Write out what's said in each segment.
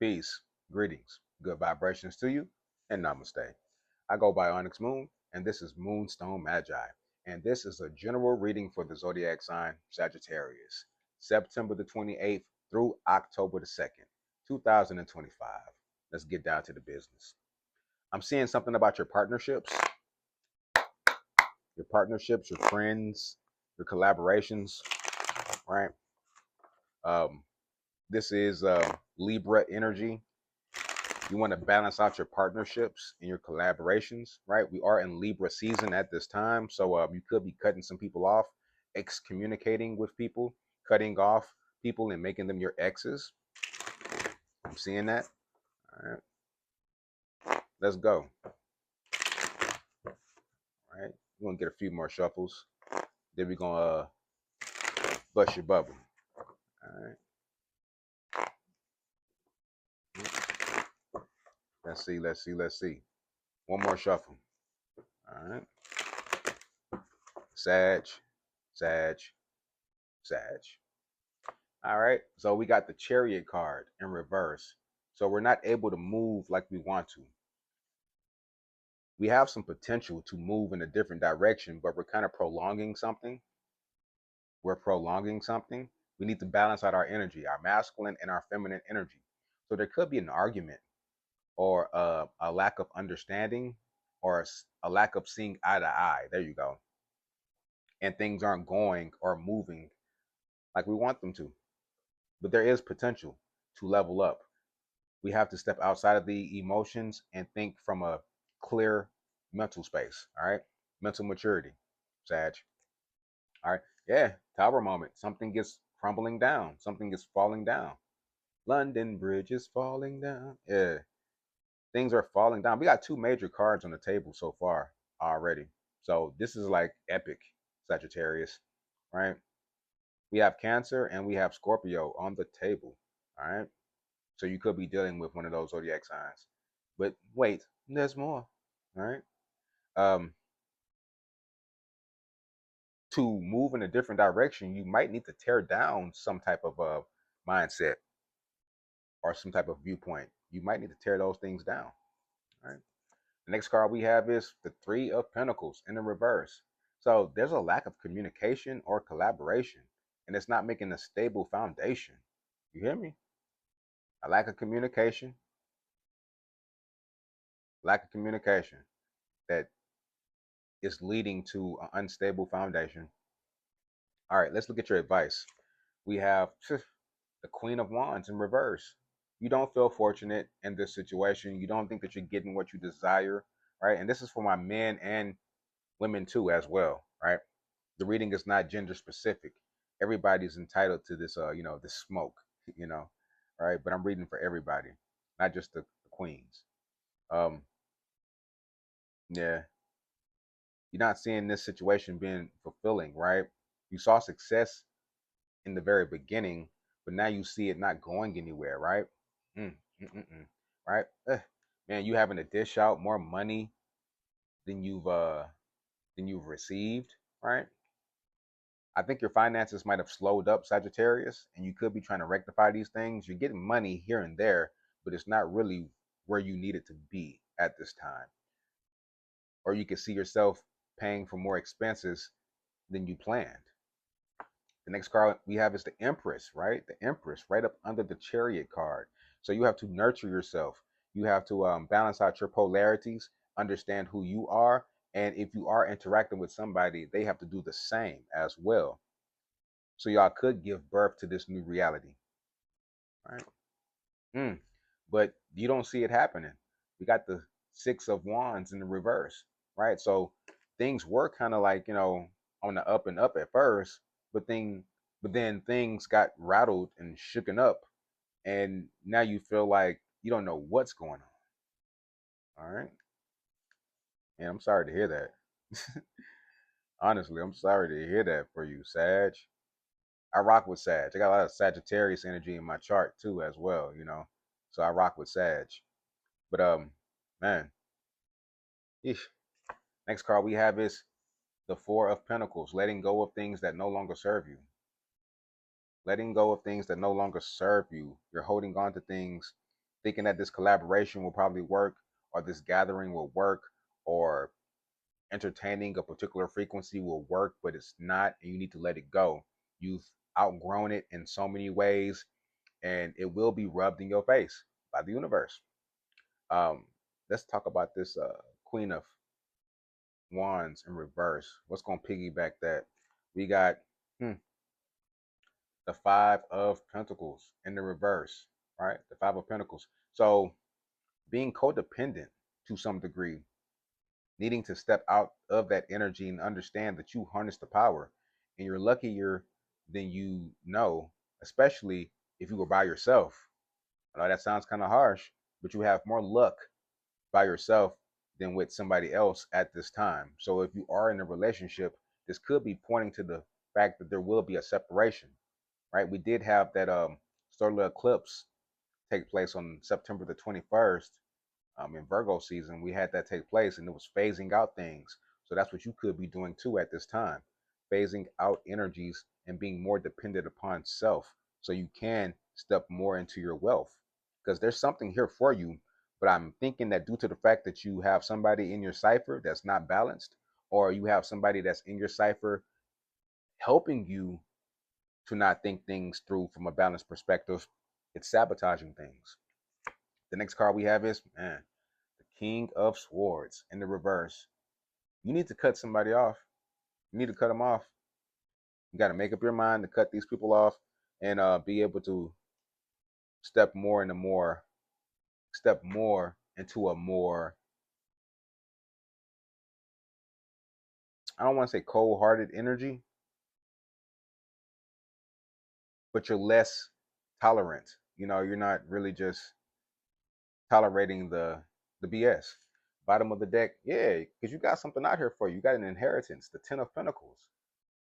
Peace, greetings, good vibrations to you, and namaste. I go by Onyx Moon, and this is Moonstone Magi. And this is a general reading for the zodiac sign Sagittarius, September the 28th through October the 2nd, 2025. Let's get down to the business. I'm seeing something about your friends, your collaborations, right? Um, this is Libra energy. You want to balance out your partnerships and your collaborations, right? We are in Libra season at this time, so you could be cutting some people off, excommunicating with people, cutting off people and making them your exes. I'm seeing that. All right, let's go. All right, we're gonna get a few more shuffles. Then we're gonna bust your bubble. All right. Let's see. One more shuffle. All right. Sag, Sag, Sag. All right. So we got the Chariot card in reverse. So we're not able to move like we want to. We have some potential to move in a different direction, but we're kind of prolonging something. We're prolonging something. We need to balance out our energy, our masculine and our feminine energy. So there could be an argument or a lack of understanding or a lack of seeing eye to eye. There you go. And things aren't going or moving like we want them to. But there is potential to level up. We have to step outside of the emotions and think from a clear mental space. All right. Mental maturity, Sag. All right. Yeah. Tower moment. Something gets crumbling down. Something gets falling down. London Bridge is falling down. Yeah. Things are falling down. We got two major cards on the table so far already. So this is like epic, Sagittarius, right? We have Cancer and we have Scorpio on the table. All right. So you could be dealing with one of those zodiac signs. But wait, there's more. All right. Um, to move in a different direction, you might need to tear down some type of mindset or some type of viewpoint. You might need to tear those things down. All right. The next card we have is the Three of Pentacles in the reverse. So there's a lack of communication or collaboration, and it's not making a stable foundation. You hear me? A lack of communication that is leading to an unstable foundation. All right, let's look at your advice. We have the Queen of Wands in reverse. You don't feel fortunate in this situation. You don't think that you're getting what you desire, right? And this is for my men and women too, as well, right? The reading is not gender specific. Everybody's entitled to this, this smoke, you know, right? But I'm reading for everybody, not just the queens. Um, yeah, you're not seeing this situation being fulfilling, right? You saw success in the very beginning, but now you see it not going anywhere, right? Mm, right? Man, you having to dish out more money than you've received, right? I think your finances might have slowed up, Sagittarius, and you could be trying to rectify these things. You're getting money here and there, but it's not really where you need it to be at this time. Or you could see yourself paying for more expenses than you planned. The next card we have is the Empress, right? The Empress, right up under the Chariot card. So you have to nurture yourself. You have to balance out your polarities, understand who you are, and if you are interacting with somebody, they have to do the same as well. So y'all could give birth to this new reality, right? Mm. But you don't see it happening. We got the Six of Wands in the reverse, right? So things were kind of like, on the up and up at first, but then things got rattled and shooken up, and now you feel like you don't know what's going on. All right. And I'm sorry to hear that. Honestly, I'm sorry to hear that for you, Sag. I rock with Sag. I got a lot of Sagittarius energy in my chart too, as well, So I rock with Sag. But man, eesh. Next card we have is the Four of Pentacles, letting go of things that no longer serve you. Letting go of things that no longer serve you. You're holding on to things thinking that this collaboration will probably work, or this gathering will work, or entertaining a particular frequency will work, but it's not, and you need to let it go. You've outgrown it in so many ways, and it will be rubbed in your face by the universe. Um, let's talk about this Queen of Wands in reverse. What's going to piggyback that? We got hmm, the Five of Pentacles in the reverse, right? The Five of Pentacles. So being codependent to some degree, needing to step out of that energy and understand that you harness the power, and you're luckier than you know, especially if you were by yourself. I know that sounds kind of harsh, but you have more luck by yourself than with somebody else at this time. So if you are in a relationship, this could be pointing to the fact that there will be a separation, right? We did have that solar eclipse take place on September the 21st, in Virgo season. We had that take place, and it was phasing out things. So that's what you could be doing too at this time, phasing out energies and being more dependent upon self, so you can step more into your wealth. Because there's something here for you, but I'm thinking that due to the fact that you have somebody in your cipher that's not balanced, or you have somebody that's in your cipher helping you to not think things through from a balanced perspective, it's sabotaging things. The next card we have is, man, the King of Swords in the reverse. You need to cut somebody off. You need to cut them off. You got to make up your mind to cut these people off, and be able to step more into more, step more into a more, I don't want to say cold-hearted energy, but you're less tolerant. You know, you're not really just tolerating the BS. Bottom of the deck, yeah, because you got something out here for you. You got an inheritance, the Ten of Pentacles.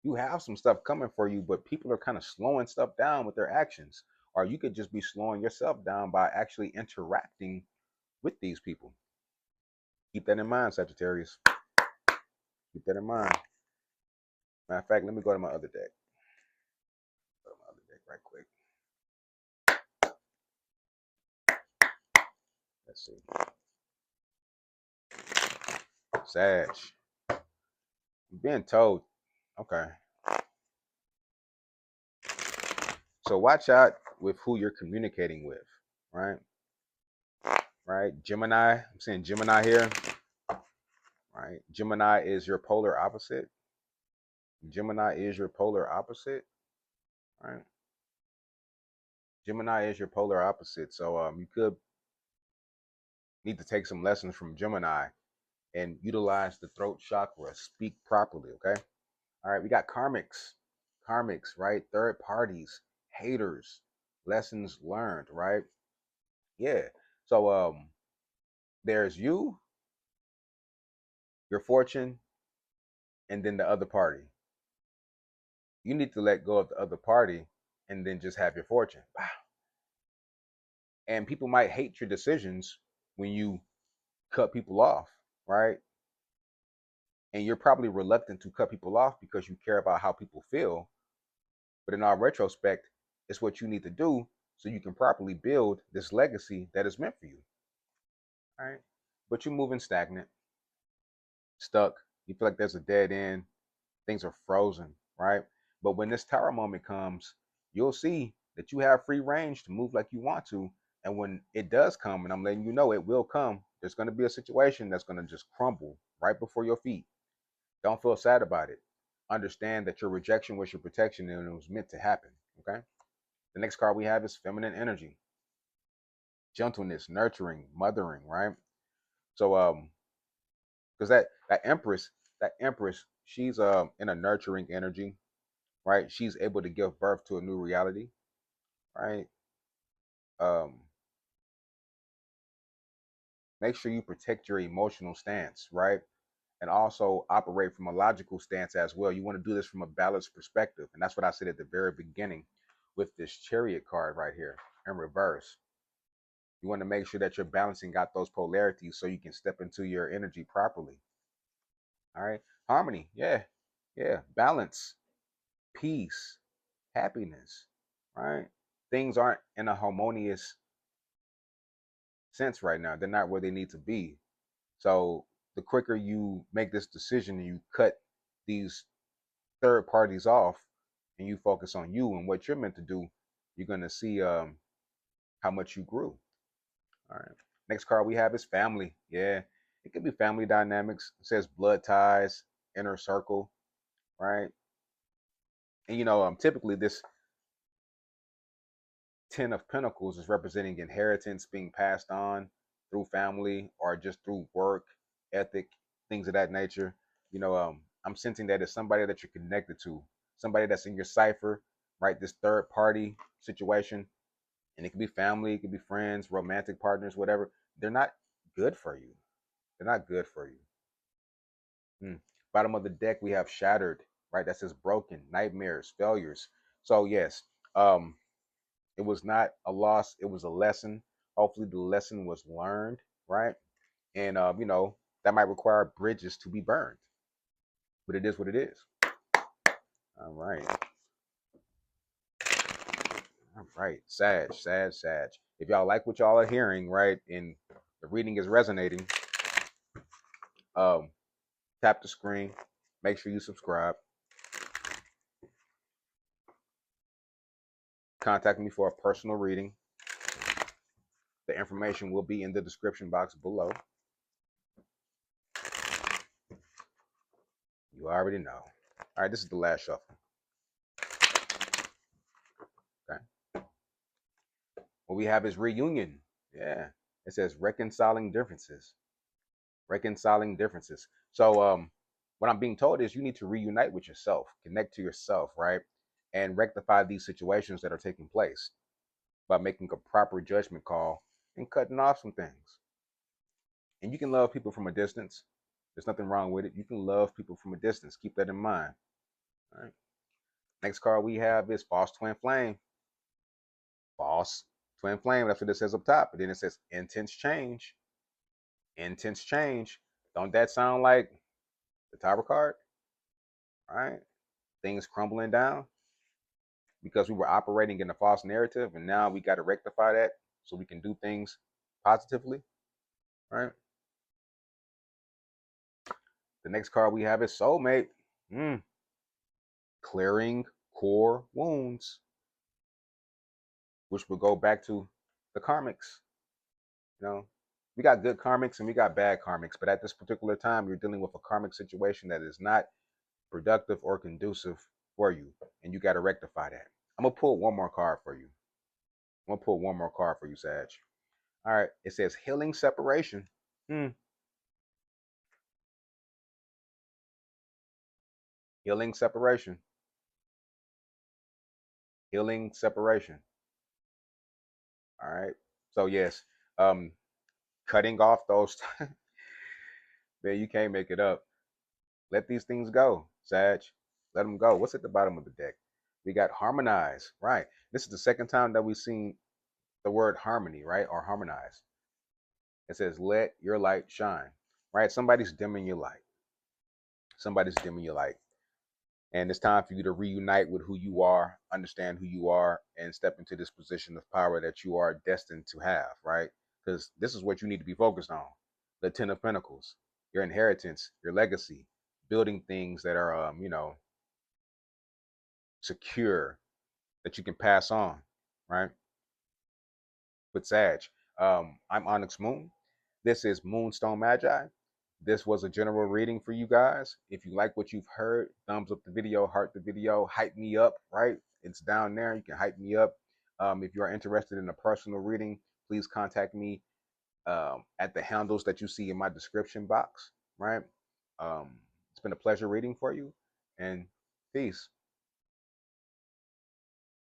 You have some stuff coming for you, but people are kind of slowing stuff down with their actions. Or you could just be slowing yourself down by actually interacting with these people. Keep that in mind, Sagittarius. Keep that in mind. Matter of fact, let me go to my other deck. Go to my other deck right quick. Let's see. Sag. You're being told. Okay. So watch out with who you're communicating with, right? Right? Gemini. I'm saying Gemini here. Right? Gemini is your polar opposite. Gemini is your polar opposite. Right? Gemini is your polar opposite. So you could need to take some lessons from Gemini and utilize the throat chakra. Speak properly, okay? All right, we got karmics. Karmics, right? Third parties, haters, lessons learned, right? Yeah. So there's you, your fortune, and then the other party. You need to let go of the other party and then just have your fortune. Wow. And people might hate your decisions when you cut people off, right? And you're probably reluctant to cut people off because you care about how people feel. But in all retrospect, it's what you need to do so you can properly build this legacy that is meant for you. All right. But you're moving stagnant, stuck. You feel like there's a dead end. Things are frozen, right? But when this tower moment comes, you'll see that you have free range to move like you want to. And when it does come, and I'm letting you know it will come, there's going to be a situation that's going to just crumble right before your feet. Don't feel sad about it. Understand that your rejection was your protection and it was meant to happen. Okay. The next card we have is feminine energy, gentleness, nurturing, mothering, right? So because that empress, she's in a nurturing energy, right? She's able to give birth to a new reality, right? Um, make sure you protect your emotional stance, right? And also operate from a logical stance as well. You want to do this from a balanced perspective. And that's what I said at the very beginning with this chariot card right here in reverse. You want to make sure that you're balancing out those polarities so you can step into your energy properly. All right. Harmony. Yeah. Yeah. Balance, peace, happiness. Right. Things aren't in a harmonious sense right now. They're not where they need to be. So the quicker you make this decision and you cut these third parties off and you focus on you and what you're meant to do, you're gonna see how much you grew. All right. Next card we have is family. Yeah, it could be family dynamics. It says blood ties, inner circle, right? And typically this Ten of Pentacles is representing inheritance being passed on through family or just through work ethic, things of that nature. I'm sensing that it's somebody that you're connected to, somebody that's in your cipher, right? This third party situation, and it could be family, it could be friends, romantic partners, whatever. They're not good for you. They're not good for you. Bottom of the deck, we have shattered, right? That says broken, nightmares, failures. So yes, it was not a loss, it was a lesson. Hopefully the lesson was learned, right? And that might require bridges to be burned, but it is what it is. All right. All right. Sag. If y'all like what y'all are hearing, right, and the reading is resonating, tap the screen, make sure you subscribe, contact me for a personal reading. The information will be in the description box below. You already know. All right, this is the last shuffle. Okay. What we have is reunion. Yeah. It says reconciling differences. Reconciling differences. So what I'm being told is you need to reunite with yourself, connect to yourself, right? And rectify these situations that are taking place by making a proper judgment call and cutting off some things. And you can love people from a distance. There's nothing wrong with it. You can love people from a distance. Keep that in mind. All right. Next card we have is false twin flame. False twin flame. That's what it says up top. And then it says intense change. Intense change. Don't that sound like the Tower card? All right. Things crumbling down because we were operating in a false narrative, and now we got to rectify that so we can do things positively. All right. The next card we have is soulmate. Clearing core wounds, which will go back to the karmics. We got good karmics and we got bad karmics, but at this particular time, you're dealing with a karmic situation that is not productive or conducive for you, and you got to rectify that. I'm gonna pull one more card for you. Sag. All right, it says healing separation. Healing separation. Healing separation. All right. So yes, cutting off those. Man, you can't make it up. Let these things go, Sag. Let them go. What's at the bottom of the deck? We got harmonize. Right. This is the second time that we've seen the word harmony, right, or harmonize. It says, "Let your light shine." Right. Somebody's dimming your light. Somebody's dimming your light. And it's time for you to reunite with who you are, understand who you are, and step into this position of power that you are destined to have, right? Because this is what you need to be focused on. The Ten of Pentacles, your inheritance, your legacy, building things that are, secure, that you can pass on, right? With Sag, I'm Onyx Moon. This is Moonstone Magi. This was a general reading for you guys. If you like what you've heard, thumbs up the video, heart the video, hype me up, right? It's down there. You can hype me up. If you are interested in a personal reading, please contact me at the handles that you see in my description box, right? It's been a pleasure reading for you, and peace.